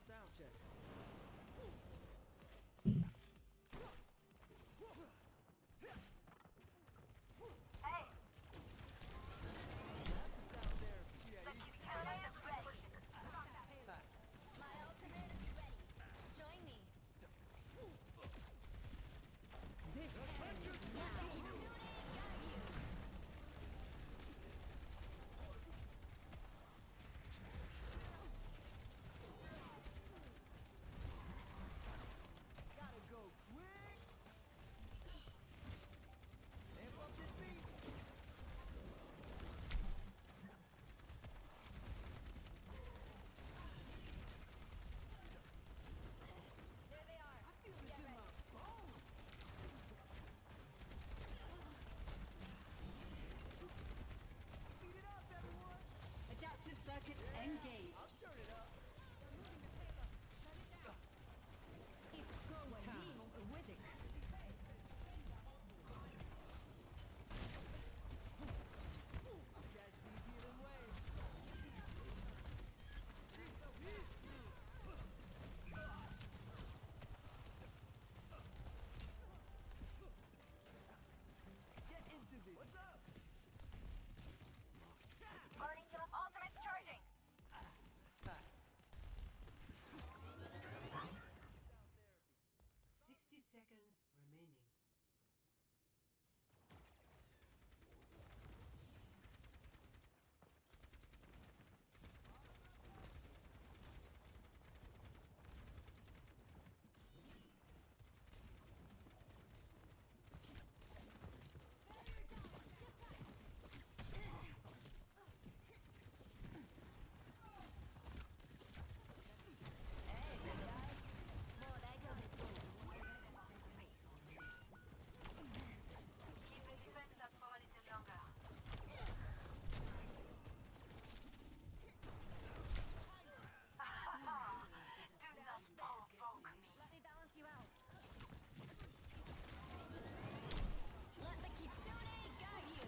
Sound check. Hey, Sound therapy. Yeah, counter ready. My ultimate is ready. Join me. This ends now. Kitsune got you. gotta go quick. Amp up this beat. There they are. I feel this in my bones. Beat it up, everyone. Adaptive circuits engaged. I'll turn it up. It's go time. With it. I'll catch these healing waves. Get into this. What's up? Burning to ultimate's charging. 60 seconds remaining. Keep the defense up for a little longer. Do not provoke me. Let me balance you out. Let the Kitsune guide you.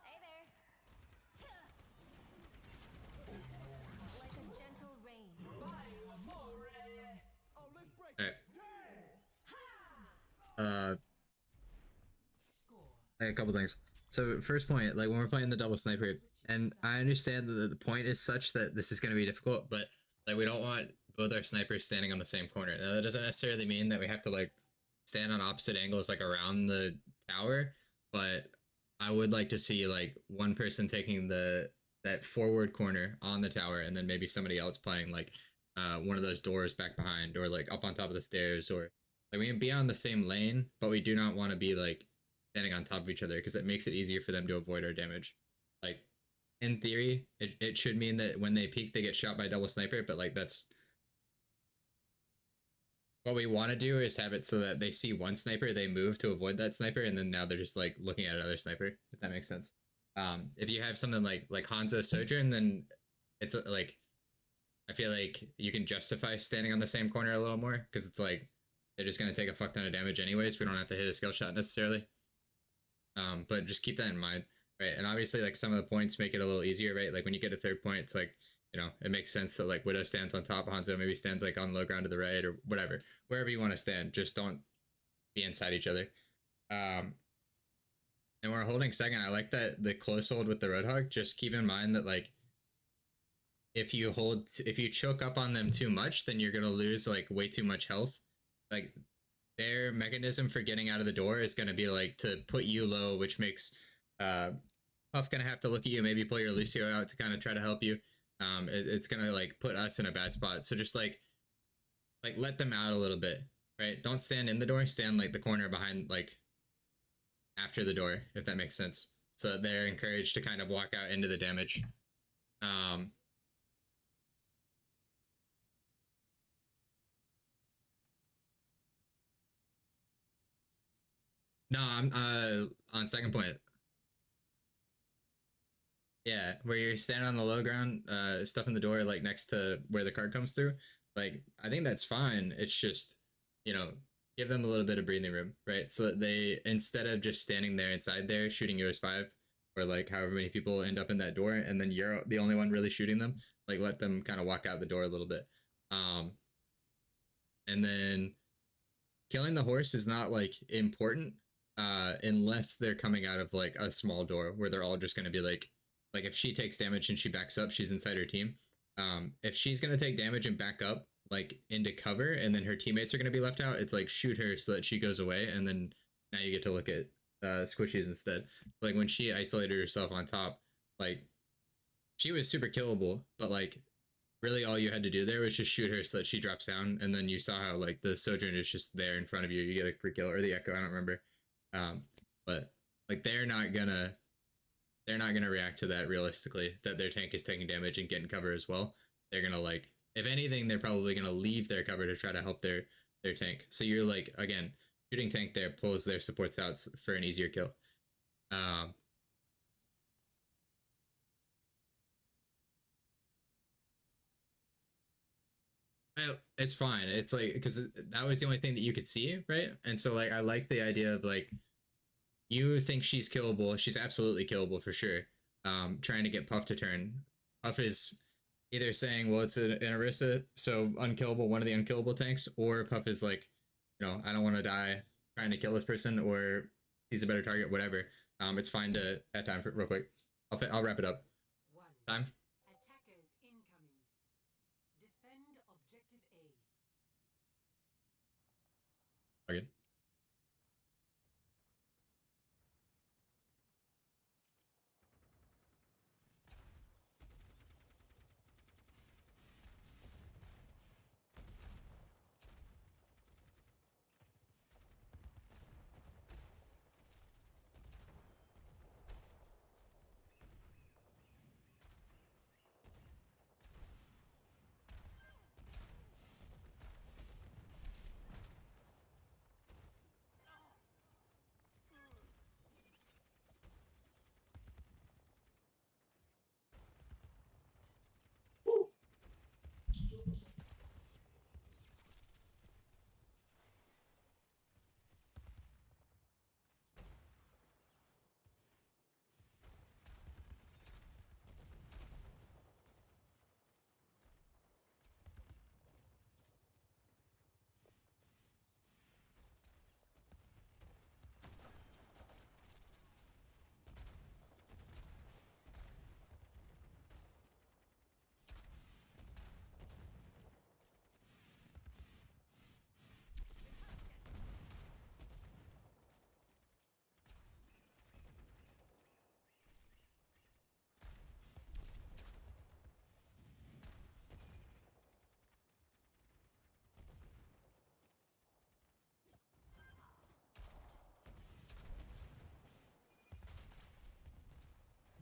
Hey there. Like a gentle rain. Oh, let's break Alright. Score. A couple things. So first point, like when we're playing the double sniper, and I understand that the point is such that this is going to be difficult, but like we don't want both our snipers standing on the same corner. Now that doesn't necessarily mean that we have to like stand on opposite angles like around the tower, but I would like to see like one person taking that forward corner on the tower, and then maybe somebody else playing like one of those doors back behind, or like up on top of the stairs, or like we can be on the same lane, but we do not want to be like standing on top of each other because it makes it easier for them to avoid our damage. Like in theory, it should mean that when they peek, they get shot by double sniper, but like that's what we want to do is have it so that they see one sniper, they move to avoid that sniper, and then now they're just like looking at another sniper, if that makes sense. If you have something like Hanzo Sojourn, then it's like I feel like you can justify standing on the same corner a little more because it's like they're just going to take a fuck ton of damage anyways. We don't have to hit a skill shot necessarily. But just keep that in mind, right? And obviously, like some of the points make it a little easier, right? Like when you get a third point, it's like, you know, it makes sense that like Widow stands on top, Hanzo maybe stands like on low ground to the right or whatever, wherever you want to stand. Just don't be inside each other. And we're holding second. I like that the close hold with the Roadhog. Just keep in mind that like if you choke up on them too much, then you're gonna lose like way too much health. Like their mechanism for getting out of the door is going to be like to put you low, which makes Puff going to have to look at you, maybe pull your Lucio out to kind of try to help you. It's going to like put us in a bad spot. So just like let them out a little bit, right? Don't stand in the door, stand like the corner behind, like after the door, if that makes sense. So they're encouraged to kind of walk out into the damage. No, I'm on second point. Yeah, where you're standing on the low ground, stuff in the door, like next to where the card comes through. Like, I think that's fine. It's just, you know, give them a little bit of breathing room, right? So that they, instead of just standing there inside there shooting US5 or like however many people end up in that door, and then you're the only one really shooting them. Like let them kind of walk out the door a little bit. And then killing the horse is not like important unless they're coming out of like a small door where they're all just going to be like if she takes damage and she backs up, she's inside her team. If she's going to take damage and back up like into cover and then her teammates are going to be left out, it's like shoot her so that she goes away, and then now you get to look at squishies instead. Like when she isolated herself on top, like she was super killable, but like really all you had to do there was just shoot her so that she drops down, and then you saw how like the Sojourner is just there in front of you. You get a free kill, or the Echo, I don't remember. But like they're not gonna react to that realistically, that their tank is taking damage and getting cover as well. They're gonna like, if anything, they're probably gonna leave their cover to try to help their tank. So you're like, again, shooting tank there pulls their supports out for an easier kill. It's fine. It's like, because that was the only thing that you could see, right? And so like I like the idea of like, you think she's killable. She's absolutely killable for sure. Trying to get Puff to turn. Puff is either saying, well, it's an Orisa, so unkillable, one of the unkillable tanks, or Puff is like, you know, I don't want to die trying to kill this person, or he's a better target, whatever. It's fine to at time for real quick. I'll wrap it up. Time. Attackers incoming. Defend objective A. Okay.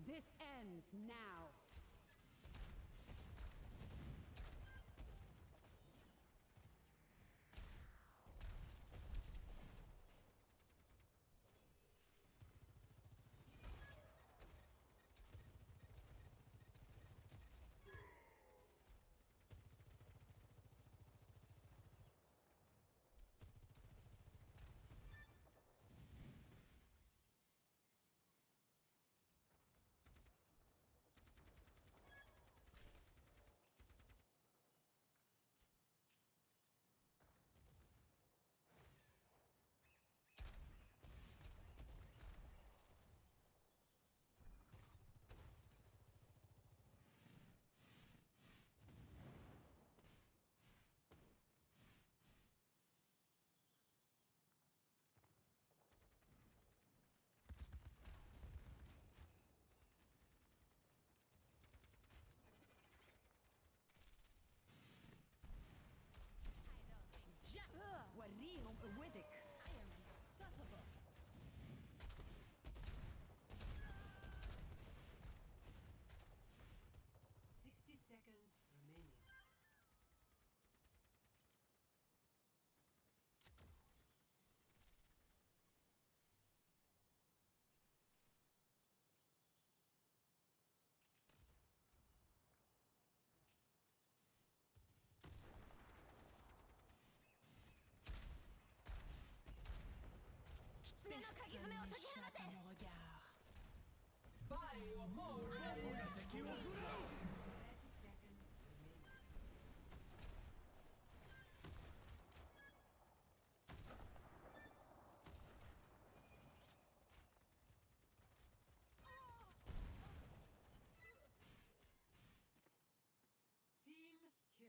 This ends now. وريهم قوتك. I am unstoppable. 60 seconds remaining. Personne n'échappe à mon regard. Team kill.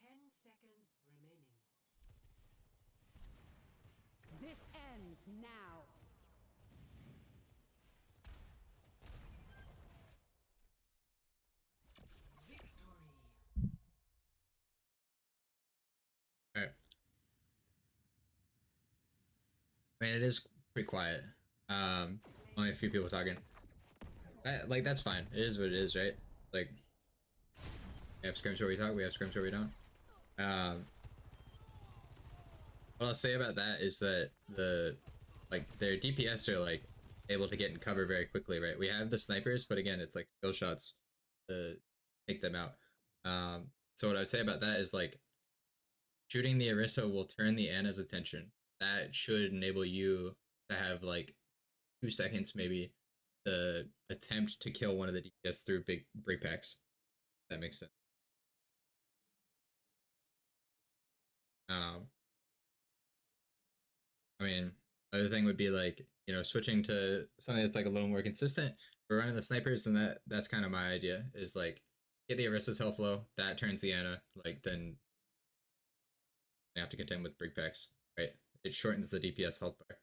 10 seconds remaining. This ends now. Victory. All right. I mean, it is pretty quiet. Only a few people talking. Like that's fine. It is what it is, right? Like we have scrims where we talk. We have scrims where we don't. What I'll say about that is that their DPS are like able to get in cover very quickly, right? We have the snipers, but again, it's like skill shots to take them out. So what I'd say about that is like shooting the Orisa will turn the Ana's attention. That should enable you to have like 2 seconds maybe to attempt to kill one of the DPS through big break packs. If that makes sense. Um, I mean, other thing would be like, switching to something that's like a little more consistent. We're running the snipers, then that's kind of my idea. Is like get the Orisa's health low, that turns the Ana, like then they have to contend with break packs, right? It shortens the DPS health bar.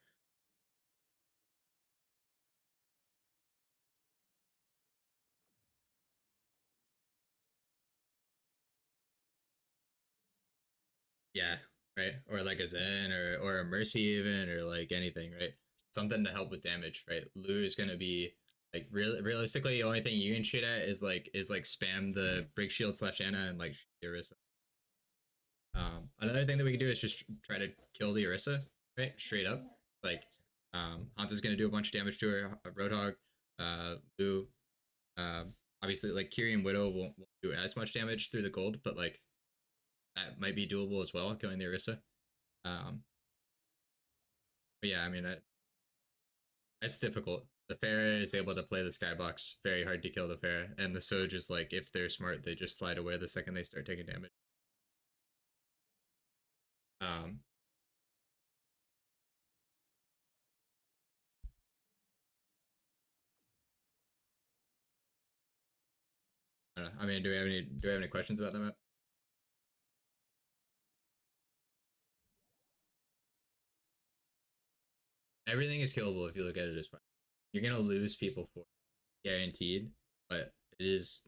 Yeah, right. Or like a Zen or a Mercy even or like anything, right? Something to help with damage, right? Lu is gonna be like realistically the only thing you can shoot at is like spam the break shield / Ana and like shoot the Orisa. Another thing that we can do is just try to kill the Orisa, right? Straight up. Like Hanzo's gonna do a bunch of damage to her, Roadhog, Lu, obviously like Kiri and Widow won't do as much damage through the gold, but like that might be doable as well, killing the Orisa. Um, but yeah, I mean, it's difficult. The Pharah is able to play the skybox. Very hard to kill the Pharah. And the Soj is like, if they're smart, they just slide away the second they start taking damage. Um, I don't know. I mean, do we have any questions about the map? Everything is killable if you look at it as fine. You're gonna lose people for it, guaranteed, but it is.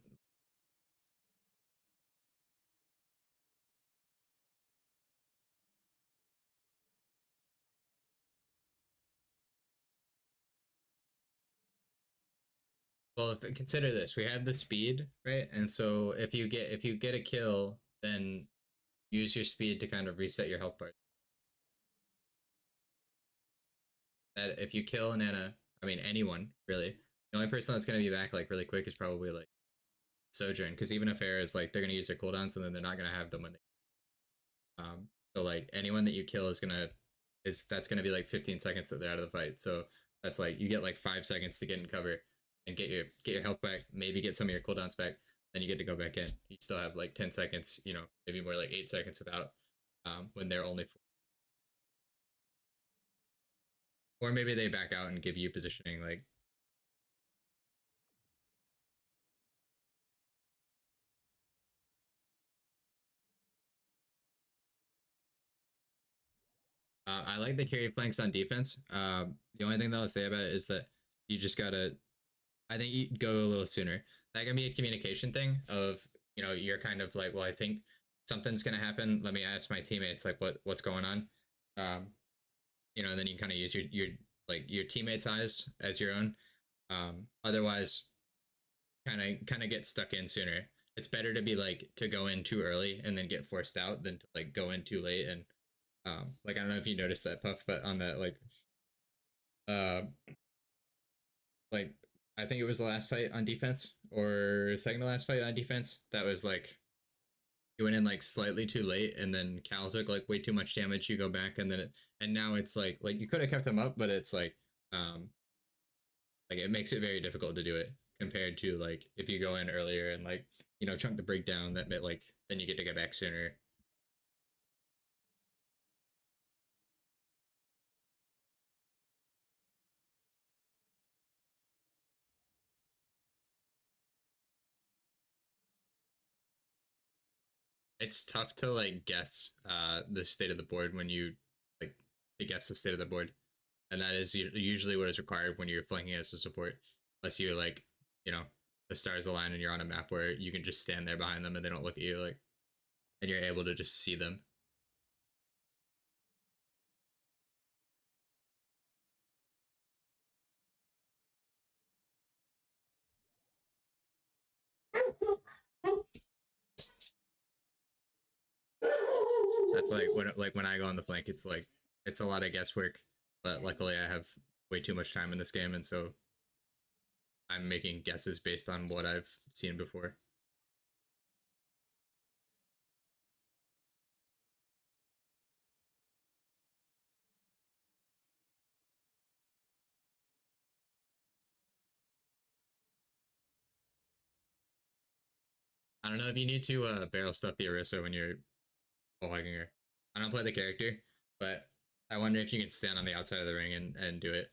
Well, consider this: we have the speed, right? And so if you get a kill, then use your speed to kind of reset your health bar. That if you kill an Ana, I mean anyone really, the only person that's gonna be back like really quick is probably like Sojourn, because even if Air is like they're gonna use their cooldowns and then they're not gonna have them when so like anyone that you kill that's gonna be like 15 seconds that they're out of the fight. So that's like you get like 5 seconds to get in cover and get your health back, maybe get some of your cooldowns back, then you get to go back in. You still have like 10 seconds, maybe more like 8 seconds without when they're only or maybe they back out and give you positioning like I like the carry flanks on defense. The only thing that I'll say about it is that you just gotta. I think you go a little sooner. That can be a communication thing of you're kind of like, well, I think something's gonna happen. Let me ask my teammates like what's going on. Um, and then you kind of use your teammates' eyes as your own. Otherwise, kind of get stuck in sooner. It's better to be like to go in too early and then get forced out than to like go in too late and like I don't know if you noticed that, Puff, but on that uh like I think it was the last fight on defense or second to last fight on defense that was like you went in like slightly too late and then Cal took like way too much damage. You go back and then and now it's like you could have kept him up, but it's like Like it makes it very difficult to do it compared to like if you go in earlier and like chunk the breakdown that like then you get to get back sooner. It's tough to like guess the state of the board when you like to guess the state of the board, and that is usually what is required when you're flanking as a support, unless you're like you know the stars align and you're on a map where you can just stand there behind them and they don't look at you like, and you're able to just see them. That's like when I go on the flank, it's like it's a lot of guesswork, but luckily I have way too much time in this game, and so I'm making guesses based on what I've seen before. I don't know if you need to barrel stuff the Orisa when you're hugging her. I don't play the character, but I wonder if you can stand on the outside of the ring and do it.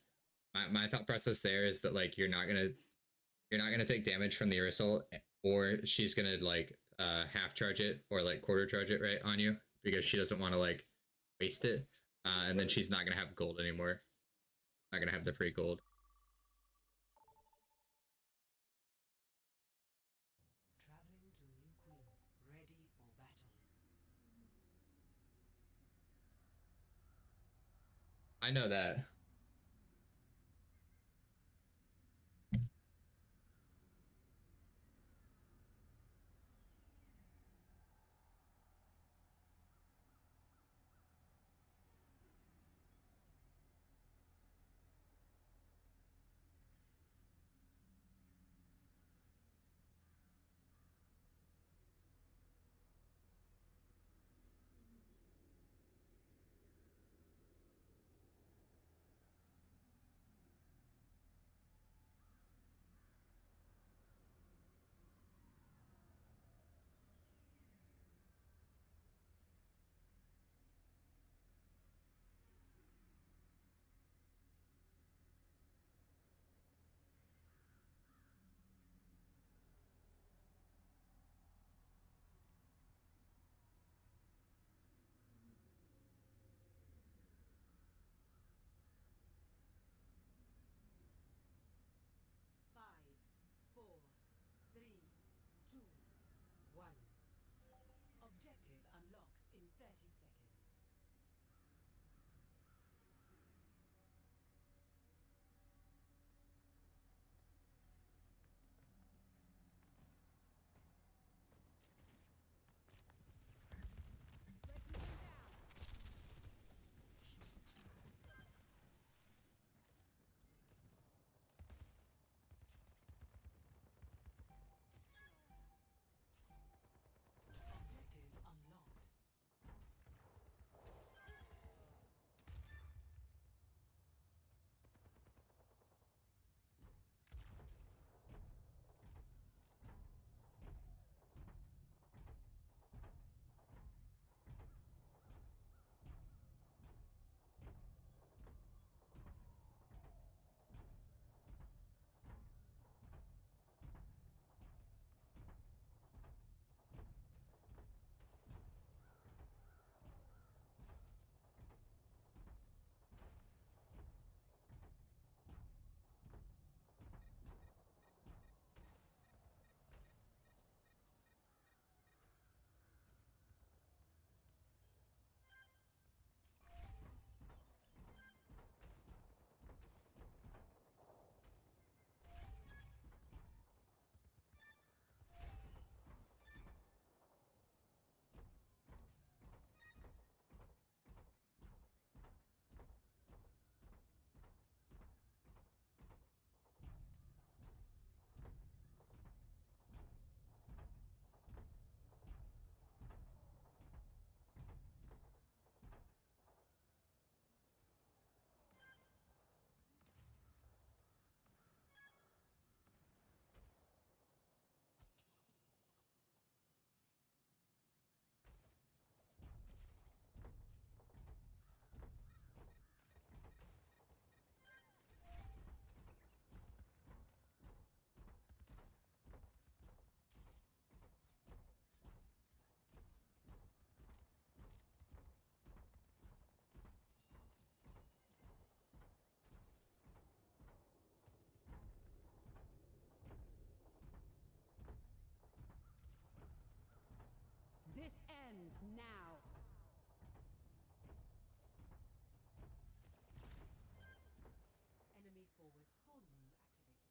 My thought process there is that like you're not gonna take damage from the Ursol, or she's gonna like half charge it or like quarter charge it right on you because she doesn't want to like waste it, and then she's not gonna have gold anymore. Not gonna have the free gold. Traveling to New Queen. Ready for battle. I know that. now. Enemy forward spawn room activated.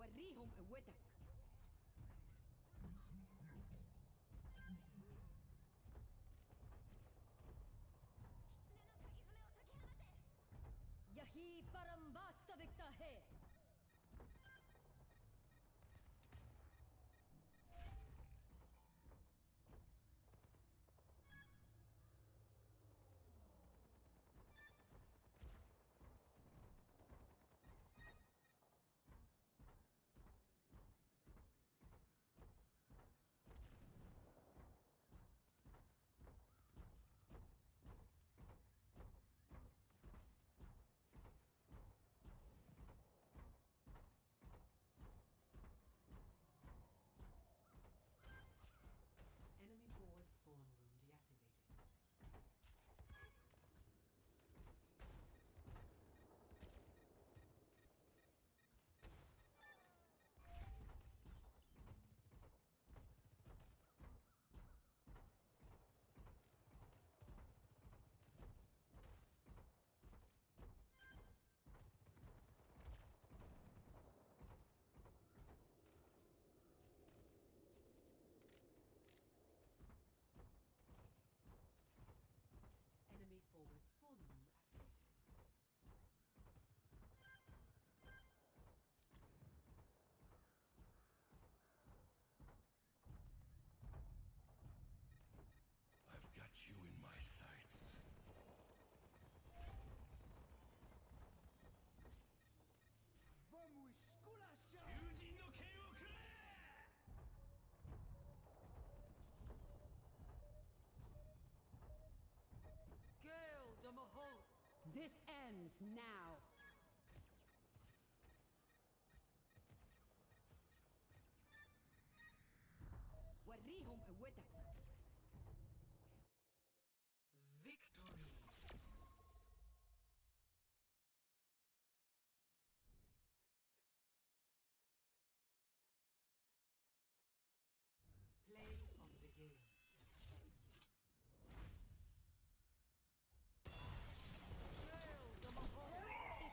وريهم قوتك. यही परम वास्तविकता है. Enemy forward spawn room deactivated. Enemy forward spawn room activated. I've got you in my sights. Vamos esculachar! Gale de Mahol. This ends now. وريهم قوتك. Victory! Play of the game. Gale de Mahol.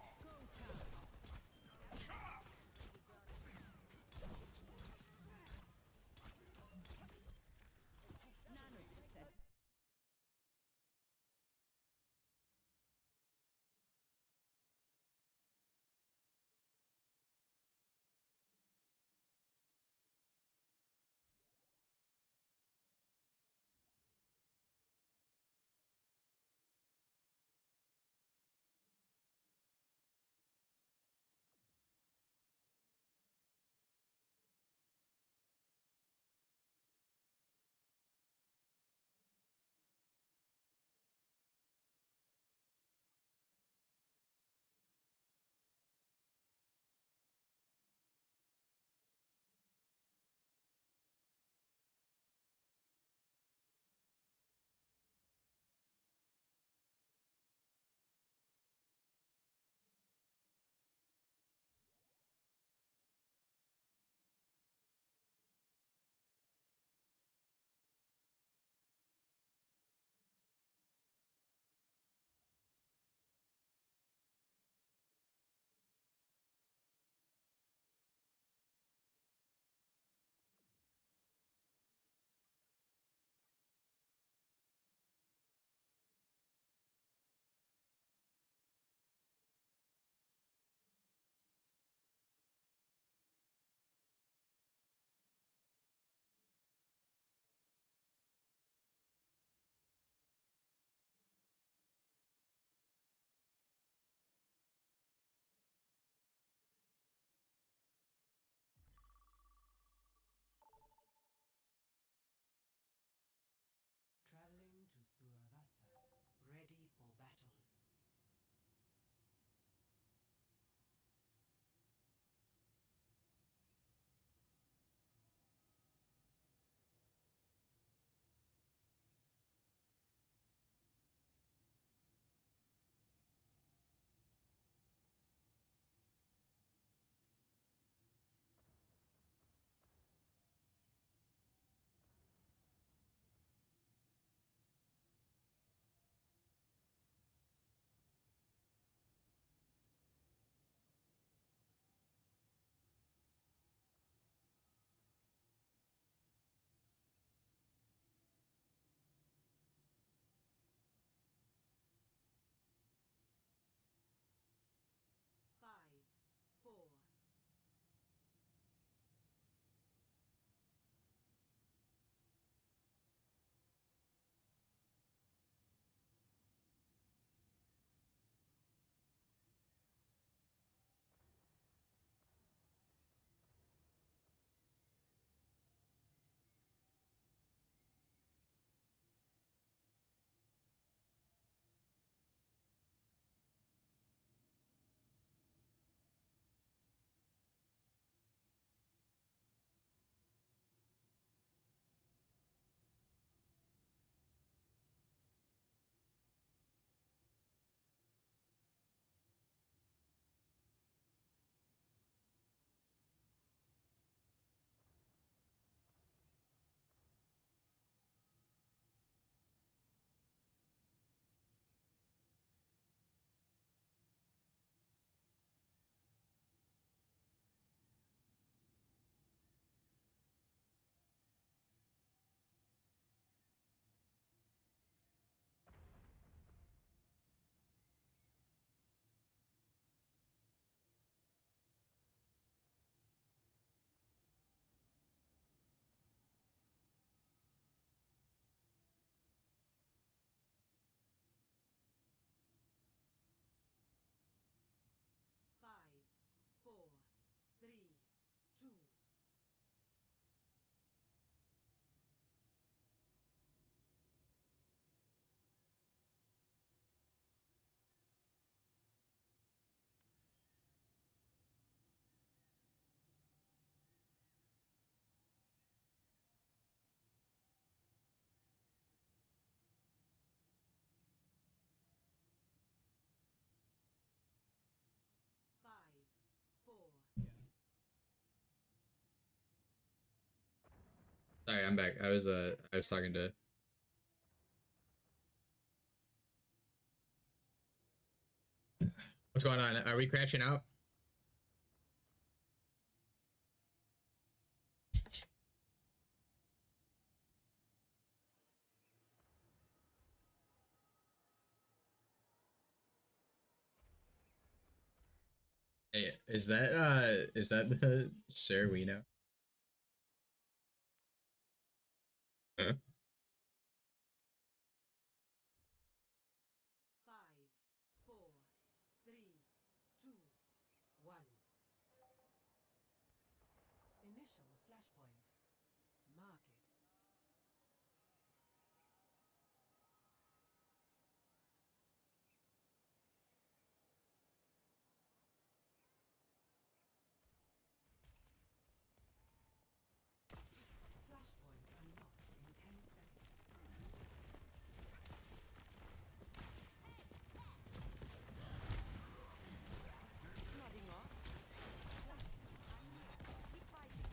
Sorry, I'm back. I was talking to. What's going on? Are we crashing out? Hey, is that the Sir we know? Huh? 5, 4, 3, 2, 1. Initial flashpoint. Mark it. Flashpoint unlocks in 10 seconds. Nodding off. Keep fighting.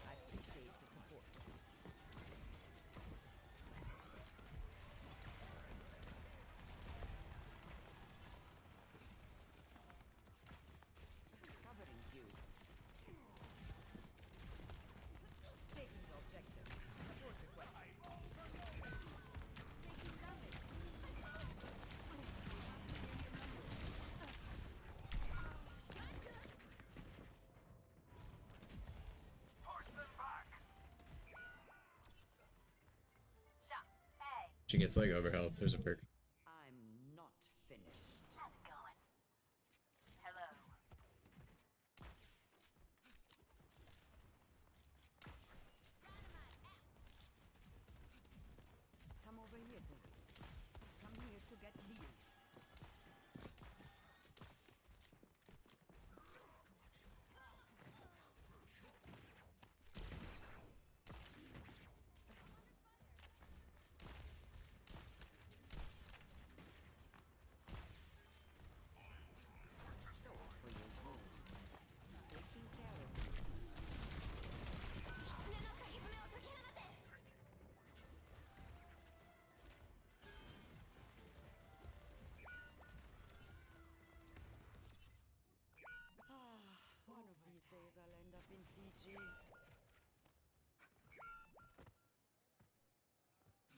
I appreciate the support. Covering you. Taking the objective. Support request. Taking damage. She gets like overhealth. There's a perk. I'm not finished. How's it going? Hello. Come over here, boy. Come here to get healed. So for your wounds. Taking care of you. One of these days I'll end up in Fiji.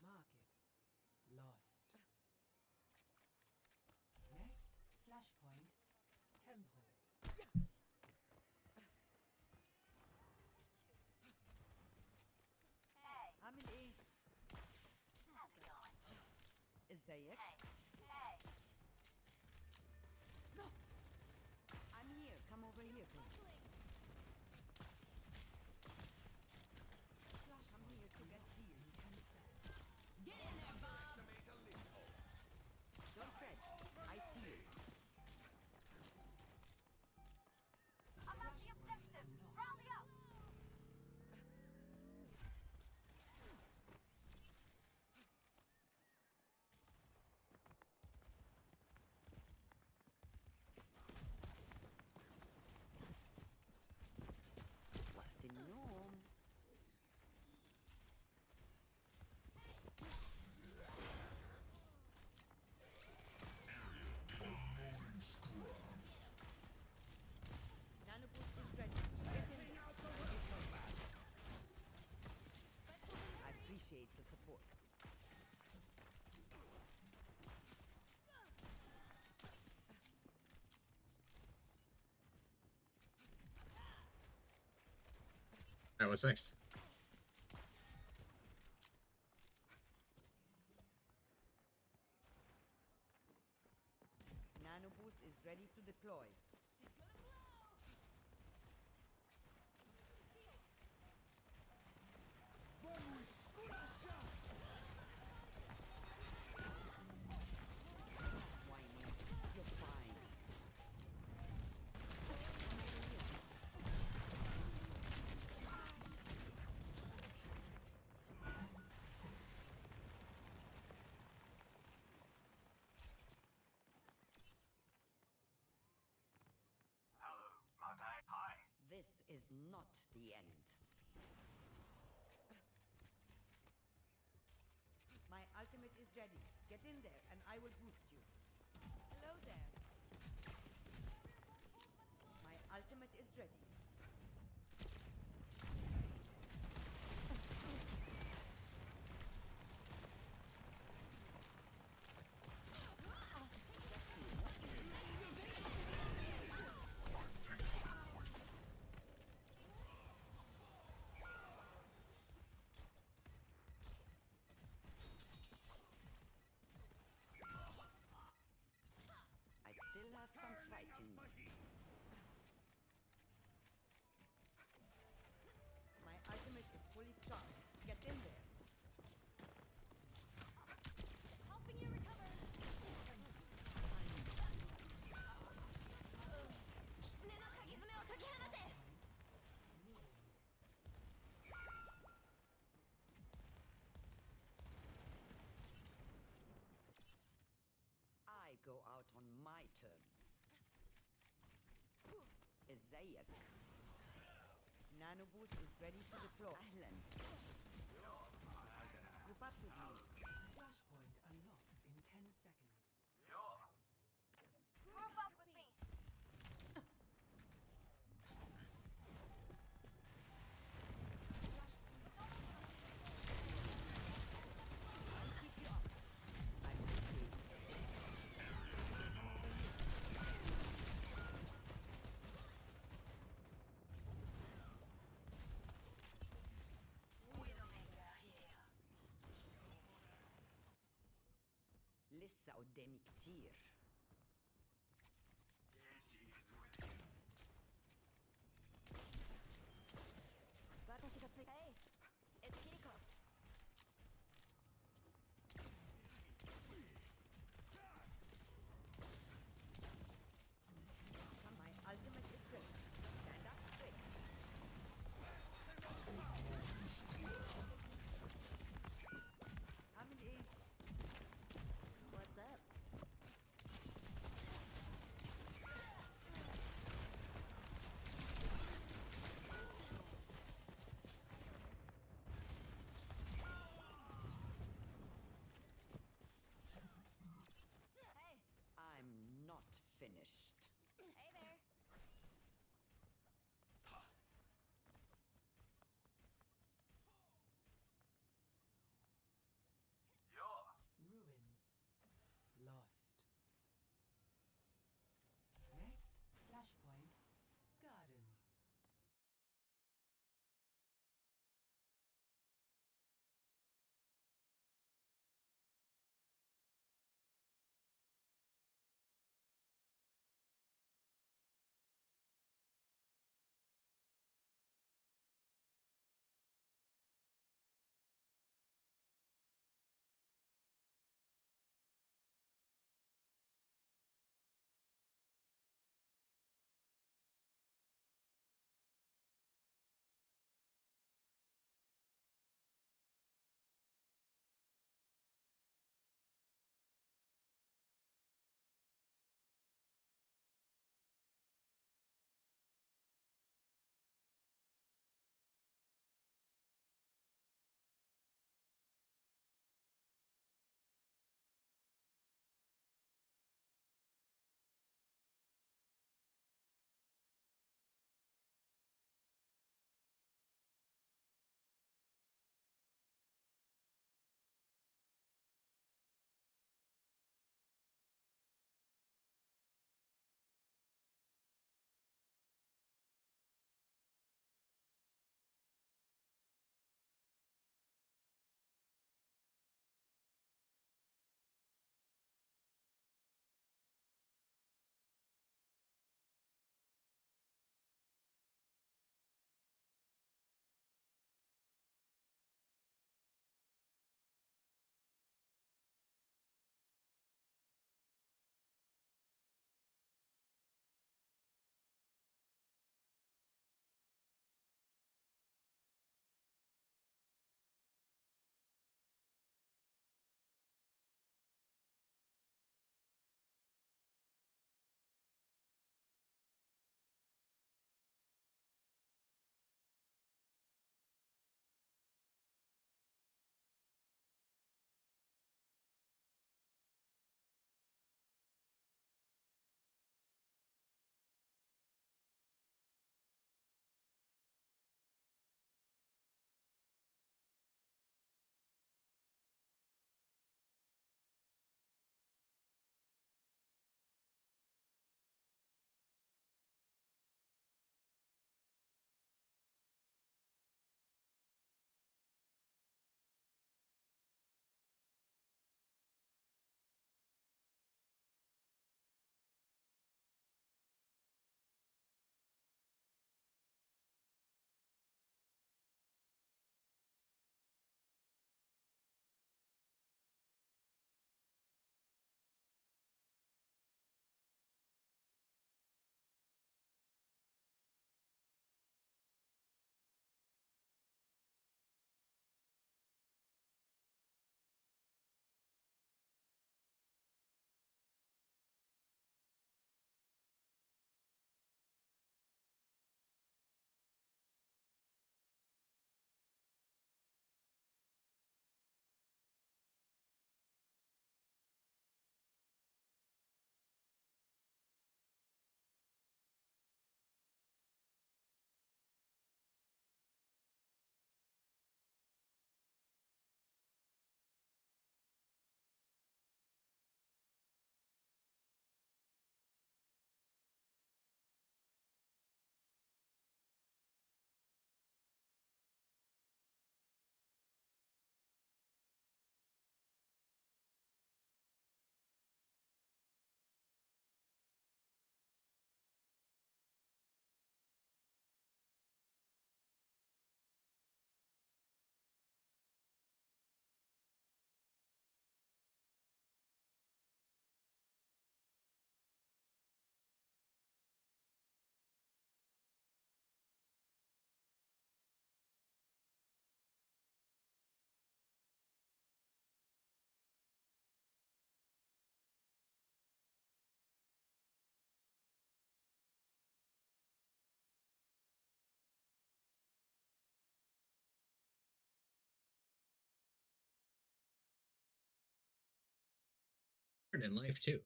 Mark it. Lost. Next flashpoint. Temple. عامل ايه؟ How's it going? ازيك؟ Hey. No! I'm here. Come over here, please. Come here to get healed. Get in there, Bob. Don't fret. I see you. I'm at the objective. Rally up. وقت النوم. Nano boost is ready. Get in there. I appreciate the support. Alright, what's next? Nano boost is ready to deploy. Whining. You're fine. ready. Get in there and I will boost you. Hello there. My ultimate is ready. I still have some fight in me. My ultimate is fully charged. Get in there. Helping you recover. Kitsune no kagizume o tokihanate. I go out on my terms. ازيك. Nano boost is ready to deploy. أهلا. Group up with me. Flashpoint unlocks in 10 seconds. Group up with me. I'll keep you up. I'm with you. لسه قدامي كتير. Hey, it's Kiriko. My ultimate is ready. Stand up straight. Coming in. What's up? In life too.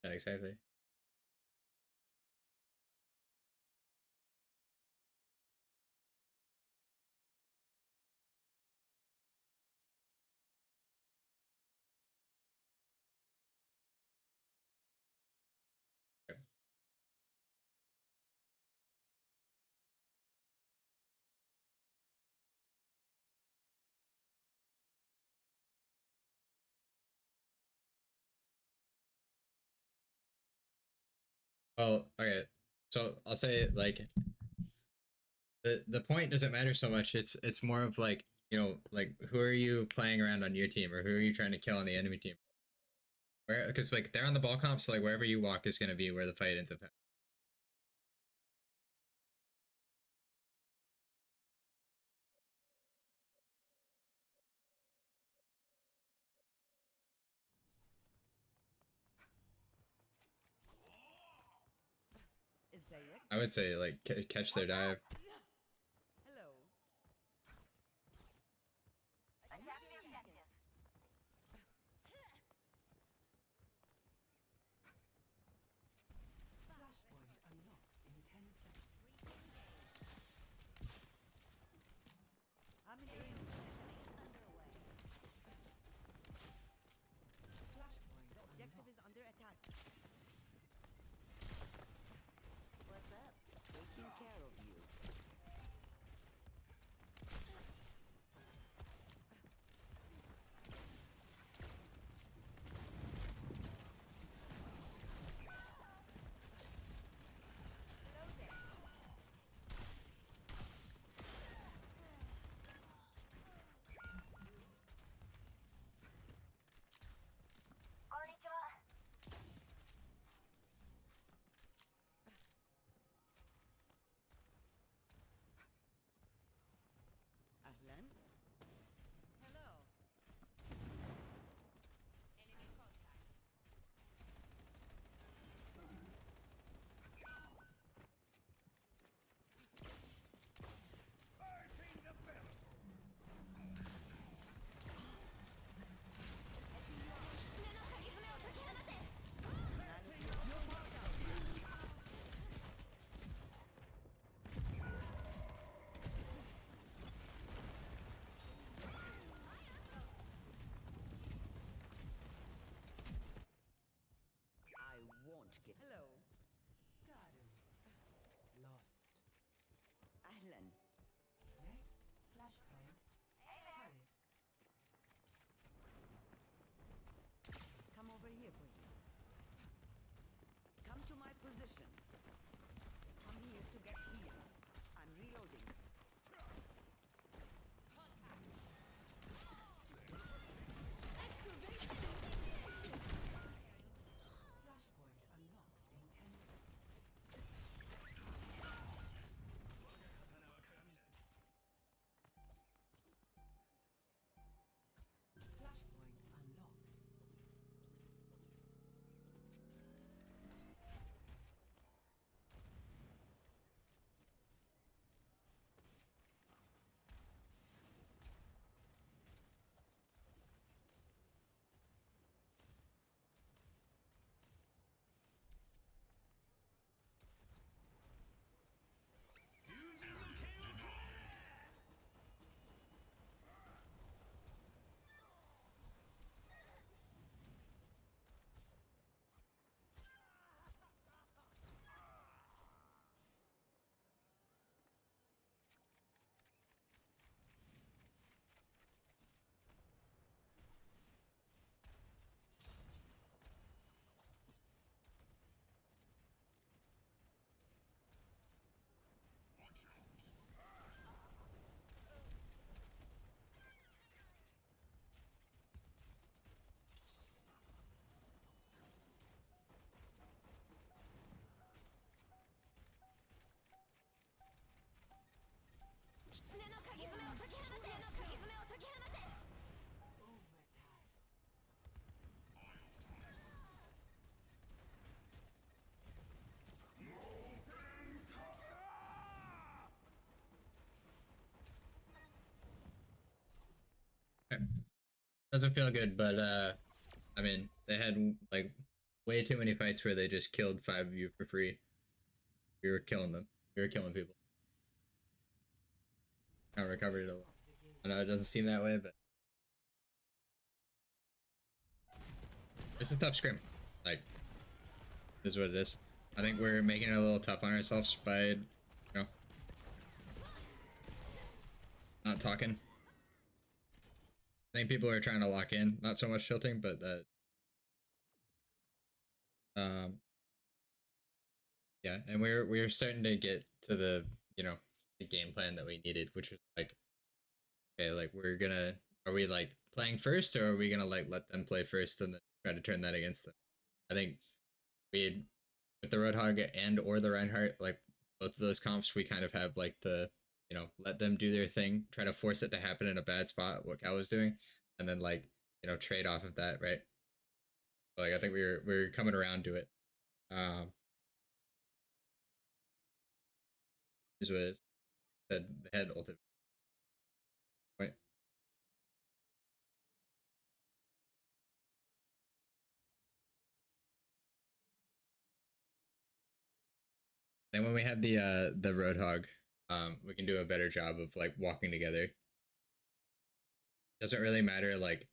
Yeah, exactly. Well, okay. So I'll say like the point doesn't matter so much. It's more of like, you know, like who are you playing around on your team or who are you trying to kill on the enemy team? Where, because like they're on the ball comp, so like wherever you walk is gonna be where the fight ends up happening. Is that it? I would say like catch their dive. Hello. Attack the objective. Flashpoint unlocks in 10 seconds. I'm in aim. Flashpoint The objective is unlocked. under attack. What's up? Taking care of you. Hello there. Konnichiwa. Ahlan. Hello. I won't get. Hello. Garden. Lost. Ahlan. Next, Flashpoint. Palace. Come over here for you. Come to my position. Come here to get healed. I'm reloading. Flashpoint unlocks in 10 seconds. Flashpoint unlocked. Doesn't feel good, but I mean, they had like way too many fights where they just killed 5 of you for free. We were killing them. We were killing people. I recovered it a lot. I know it doesn't seem that way, but it's a tough scrim. Like, it is what it is. I think we're making it a little tough on ourselves by, you know, not talking. I think people are trying to lock in, not so much tilting, but that, yeah, and we're starting to get to the, you know, the game plan that we needed, which was like, okay, like are we like playing first, or are we gonna like let them play first and then try to turn that against them? I think we, with the Roadhog and or the Reinhardt, like both of those comps, we kind of have like the, you know, let them do their thing, try to force it to happen in a bad spot, what Cal was doing, and then like, you know, trade off of that, right? Like I think we're coming around to it. Is what it is. Said the head ultimate point. Then when we have the Roadhog, we can do a better job of like walking together. Doesn't really matter. Like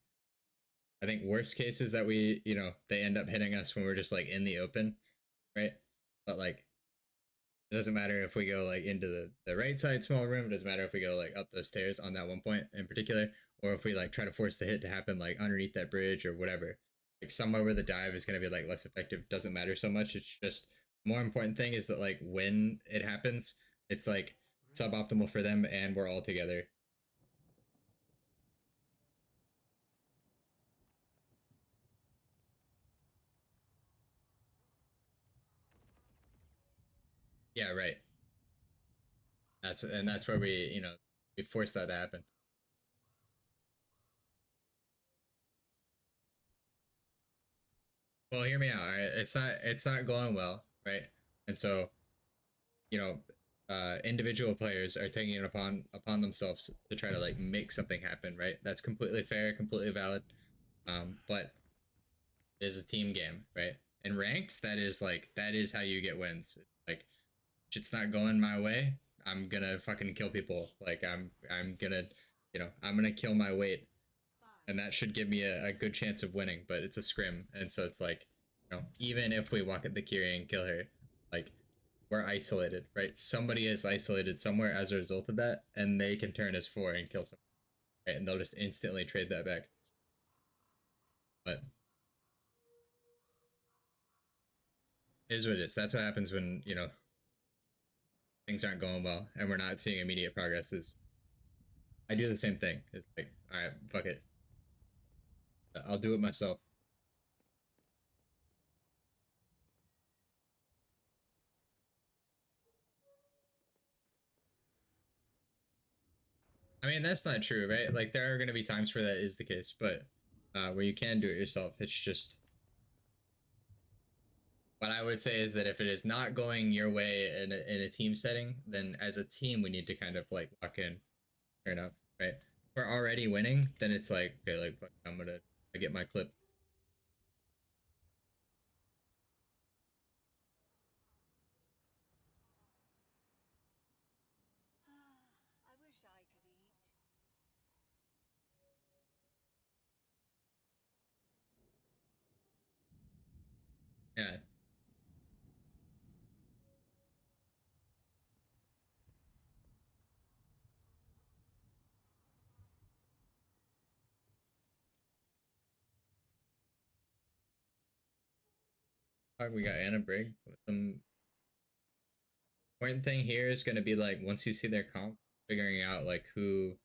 I think worst case is that we, you know, they end up hitting us when we're just like in the open, right? But like it doesn't matter if we go like into the right side small room. It doesn't matter if we go like up those stairs on that one point in particular, or if we like try to force the hit to happen like underneath that bridge or whatever. Like somewhere where the dive is gonna be like less effective doesn't matter so much. It's just more important thing is that like when it happens, it's like suboptimal for them and we're all together. Yeah, right. That's where we, you know, we force that to happen. Well, hear me out. All right, it's not going well, right? And so, you know, individual players are taking it upon themselves to try to like make something happen, right? That's completely fair, completely valid. But it is a team game, right? And ranked, that is how you get wins. Like, if it's not going my way, I'm gonna fucking kill people. Like, I'm gonna, you know, I'm gonna kill my weight, and that should give me a good chance of winning. But it's a scrim, and so it's like, you know, even if we walk at the Kiri and kill her, like we're isolated, right? Somebody is isolated somewhere as a result of that, and they can turn as 4 and kill someone, right? And they'll just instantly trade that back. But it is what it is. That's what happens when, you know, things aren't going well and we're not seeing immediate progress. Is I do the same thing. It's like, all right, fuck it. I'll do it myself. I mean, that's not true, right? Like, there are going to be times where that is the case, but where you can do it yourself. It's just what I would say is that if it is not going your way in a team setting, then as a team, we need to kind of like lock in, turn up, right? If we're already winning, then it's like, okay, like, fuck, I'm gonna get my clip. I wish I could eat. Yeah. Fuck, we got Anna Brig with some important thing here is going to be like once you see their comp, figuring out like you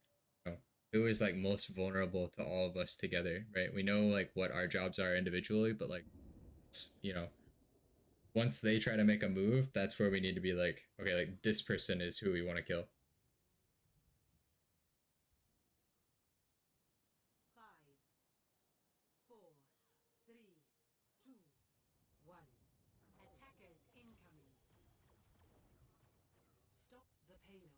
know, who is like most vulnerable to all of us together, right? We know like what our jobs are individually, but like you know, once they try to make a move, that's where we need to be like, okay, like this person is who we want to kill. 5, 4, 3, 2, 1. Attackers incoming. Stop the payload.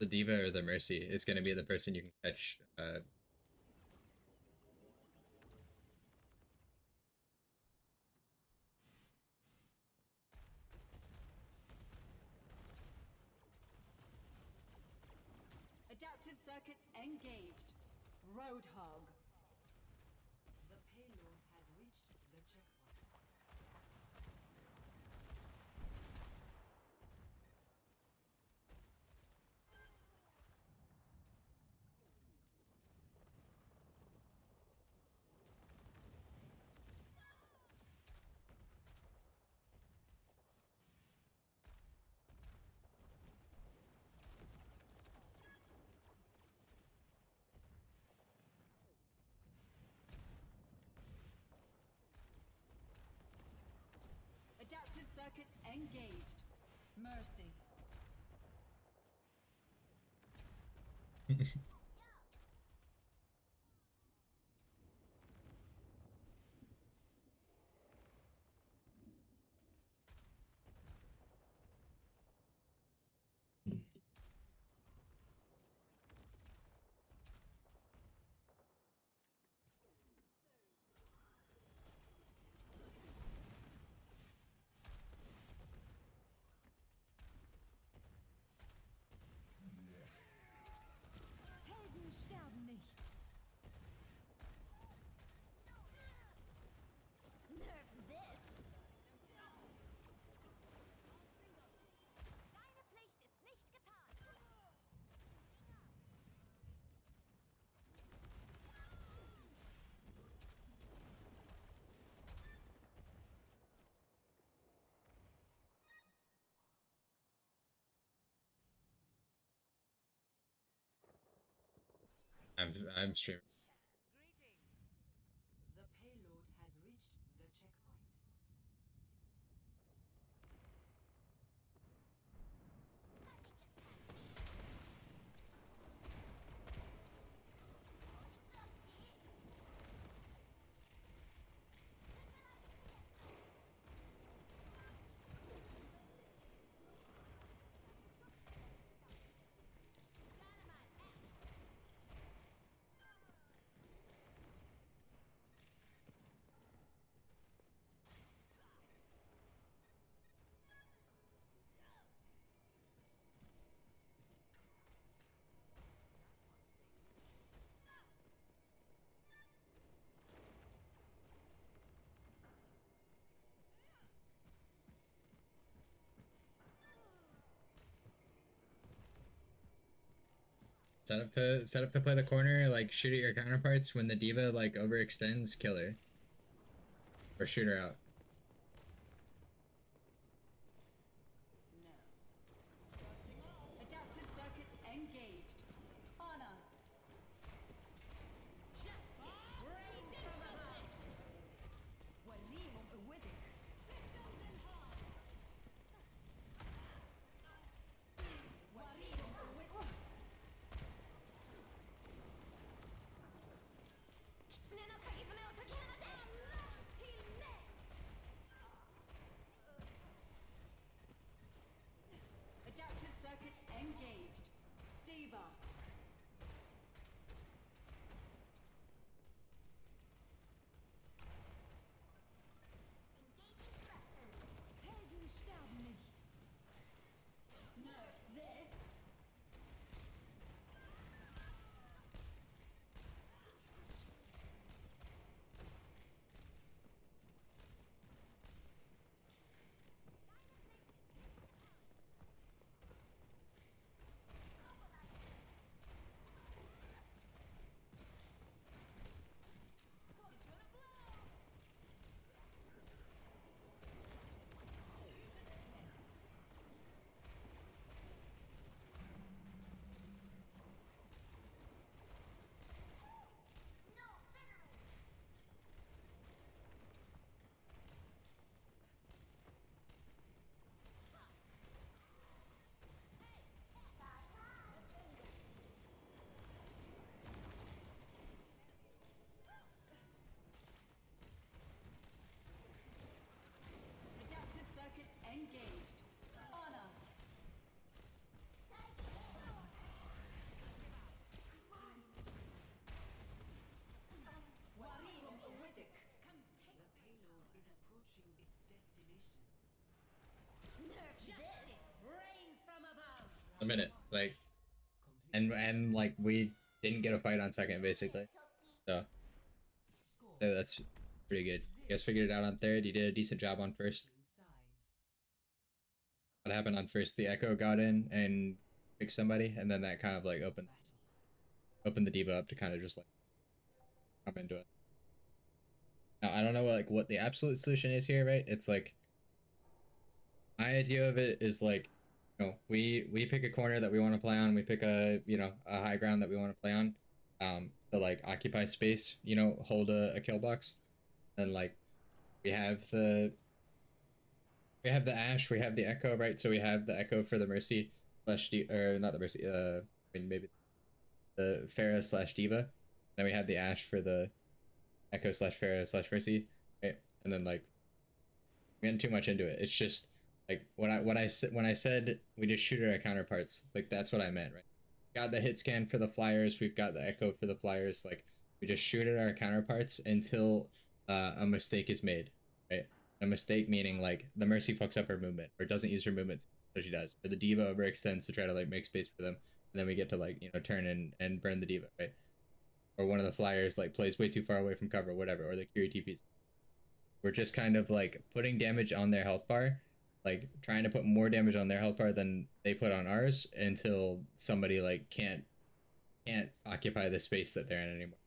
the diva or the mercy is going to be the person you can catch. Adaptive circuits engaged. Roadhog. The payload has reached the checkpoint. Adaptive circuits engaged. Mercy. Helden sterben nicht. Nerf this. Deine Pflicht ist nicht getan. I'm streaming. The payload has reached the checkpoint. Set up to play the corner, like shoot at your counterparts. When the diva like overextends, kill her. Or shoot her out. Adaptive circuits engaged. Honor. Justice reigns from above. وليهم قوتك. Systems in harm. وريهم قوتك. 狐の鍵爪を解き放て。Adaptive circuits engaged. Diva. Helden sterben nicht. Nerf this. a minute. Like, and like we didn't get a fight on second basically. So that's pretty good. You guys figured it out on third. You did a decent job on first. What happened on first? The Echo got in and picked somebody, and then that kind of like opened the diva up to kind of just like come into it. Now I don't know what the absolute solution is here, right? It's like my idea of it is like, you know, we pick a corner that we want to play on. We pick a a high ground that we want to play on, to like occupy space. You know, hold a kill box, and like we have the Ash, we have the Echo, right? So we have the Echo for the Mercy slash or not the Mercy. I mean maybe the Pharah slash Diva. Then we have the Ash for the Echo slash Pharah slash Mercy, right? And then like we getting too much into it. It's just like when I said we just shoot our counterparts, like that's what I meant, right? Got the hit scan for the flyers, we've got the Echo for the flyers, like we just shoot at our counterparts until a mistake is made, right? A mistake meaning like the Mercy fucks up her movement or doesn't use her movement, so she does, or the Diva overextends to try to like make space for them, and then we get to like turn and burn the Diva, right? Or one of the flyers like plays way too far away from cover, whatever, or the Curie TPs. We're just kind of like putting damage on their health bar, like trying to put more damage on their health bar than they put on ours until somebody like can't occupy the space that they're in anymore.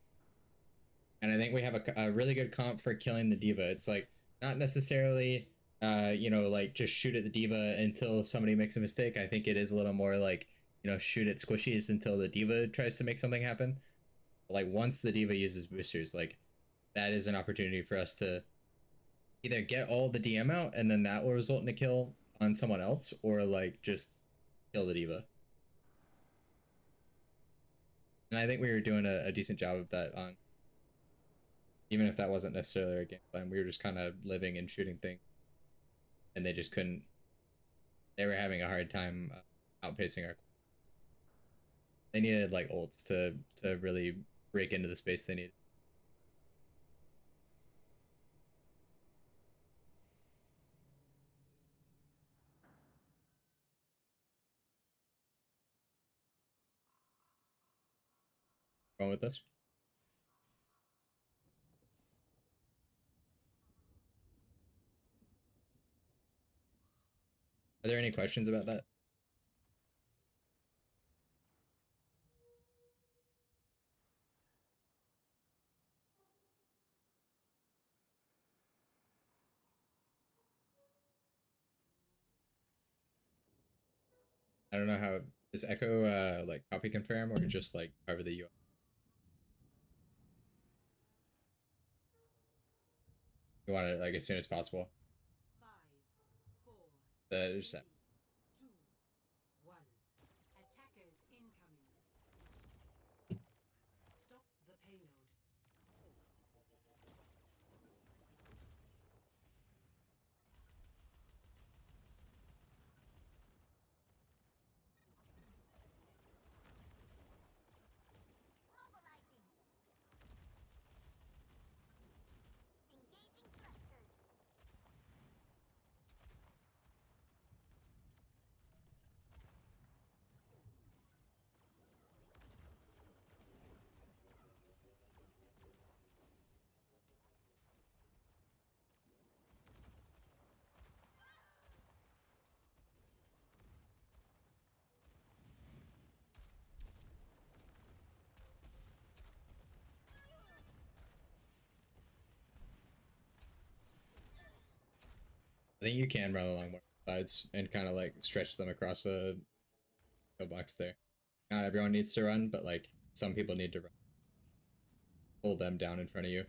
And I think we have a really good comp for killing the Diva. It's like not necessarily like just shoot at the Diva until somebody makes a mistake. I think it is a little more like, shoot at squishies until the Diva tries to make something happen. Like once the Diva uses boosters, like that is an opportunity for us to either get all the DM out and then that will result in a kill on someone else, or like just kill the Diva. And I think we were doing a decent job of that on, even if that wasn't necessarily our game plan. We were just kind of living and shooting things, and they just couldn't. They were having a hard time outpacing our. They needed like ults to really break into the space they needed. Going with this? Are there any questions about that? I don't know how is Echo like copy confirm or just like cover the UI. You want it like as soon as possible. 5, 4, There's 3, 2, 1. Attackers incoming. Stop the payload. Mobilizing. Engaging thrusters. I think you can run along one sides and kind of like stretch them across a box there. Not everyone needs to run, but like some people need to run. Pull them down in front of you.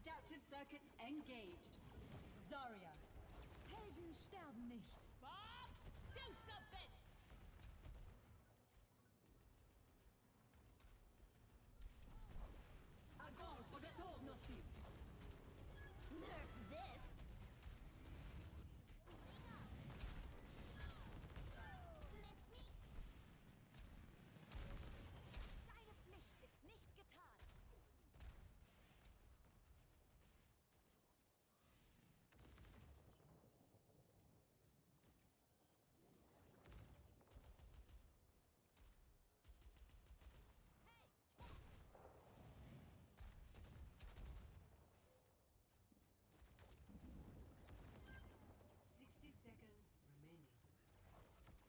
Adaptive circuits engaged. Zarya. Helden sterben nicht. Bob, do something! Огонь по готовности. Nerf this! Deine Pflicht ist nicht getan.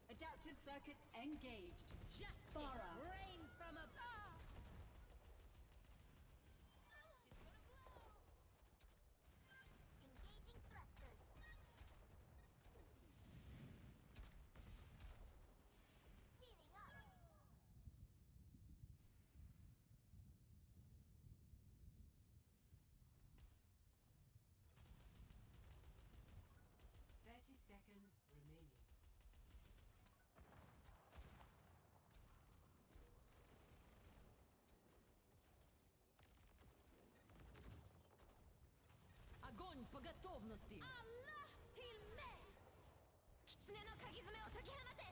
Adaptive circuits engaged. Justice Farah. reigns from above! Engaging thrusters. Speeding up. 30 seconds remaining. Огонь по готовности. Allah till me! Kitsune no kagizume o tokihanate!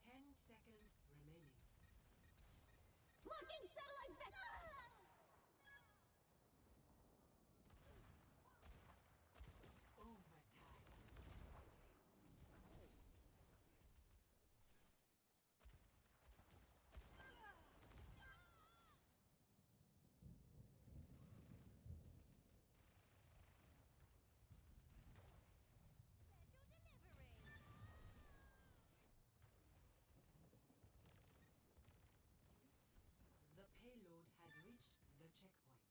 10 seconds remaining. Locking satellite vector! Overtime. Special delivery! The payload has reached the checkpoint.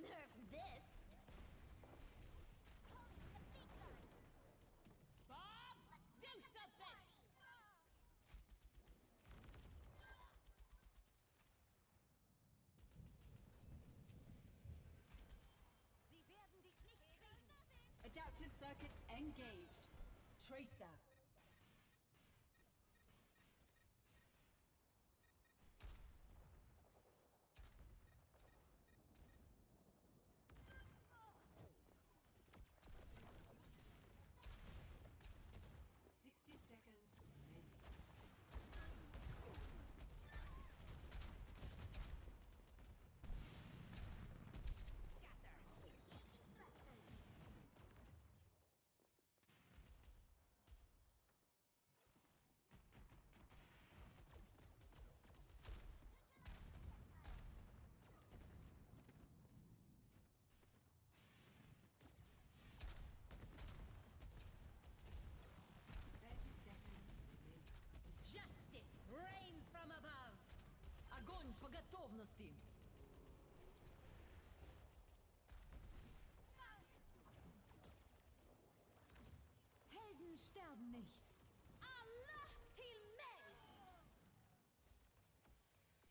Nerf this! Bob, do something! Sie werden dich nicht kriegen. Adaptive circuits engaged. Tracer. Seconds remaining. Scatter! Justice reigns from above. Огонь по готовности. Helden sterben nicht. Allah till me!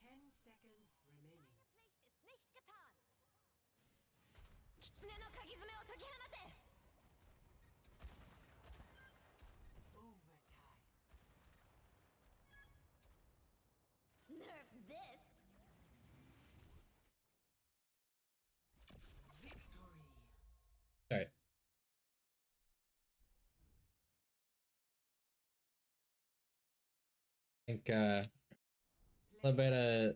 10 seconds remaining. Pflicht ist nicht getan. Kitsune no kagizume o tokihanate! Overtime. Nerf this! Victory. Sorry. think a little bit of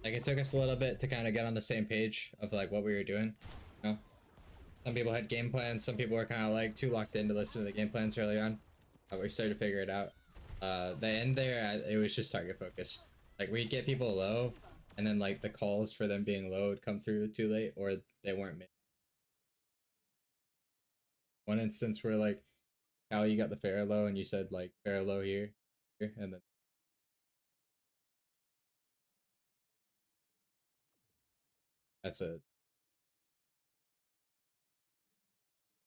like it took us a little bit to kind of get on the same page of like what we were doing. You know, some people had game plans, some people were kind of like too locked in to listen to the game plans early on. We started to figure it out. The end there, it was just target focus. Like we'd get people low, and then like the calls for them being low would come through too late, or they weren't made. One instance where like, Cal, you got the fair low, and you said like fair low here, and then that's it.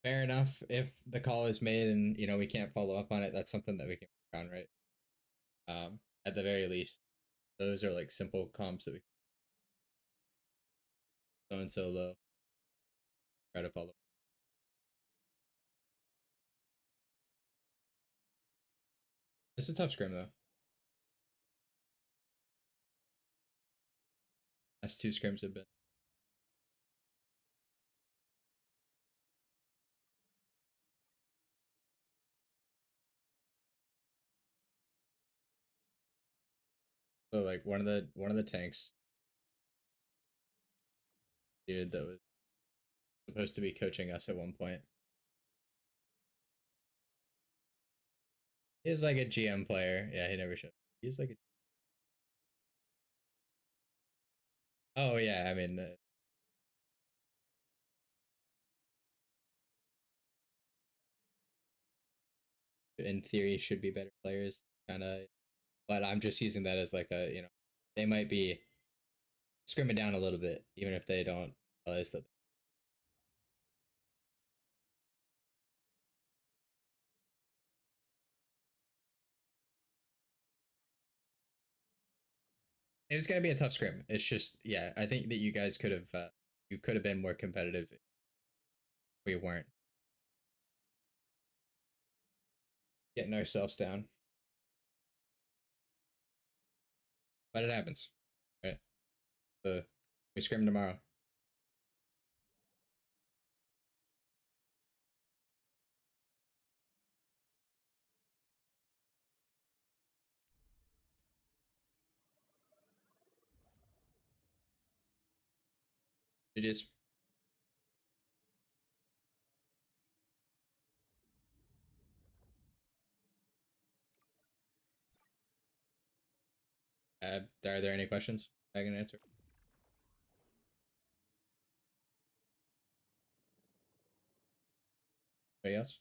Fair enough. If the call is made and you know we can't follow up on it, that's something that we can work on, right? At the very least, those are like simple comps that we so and so low. Try to follow. It's a tough scrim though. Last two scrims have been. So like one of the tanks, dude, that was supposed to be coaching us at one point. He was like a GM player. Yeah, he never showed. He was like a. Oh yeah, I mean, in theory, should be better players, kind of. But I'm just using that as like a they might be scrimming down a little bit, even if they don't realize that. It's gonna be a tough scrim. It's just yeah, I think that you guys could have you could have been more competitive if we weren't getting ourselves down. But it happens. Right. So we scrim tomorrow. It is. Are there any questions I can answer? Anybody else?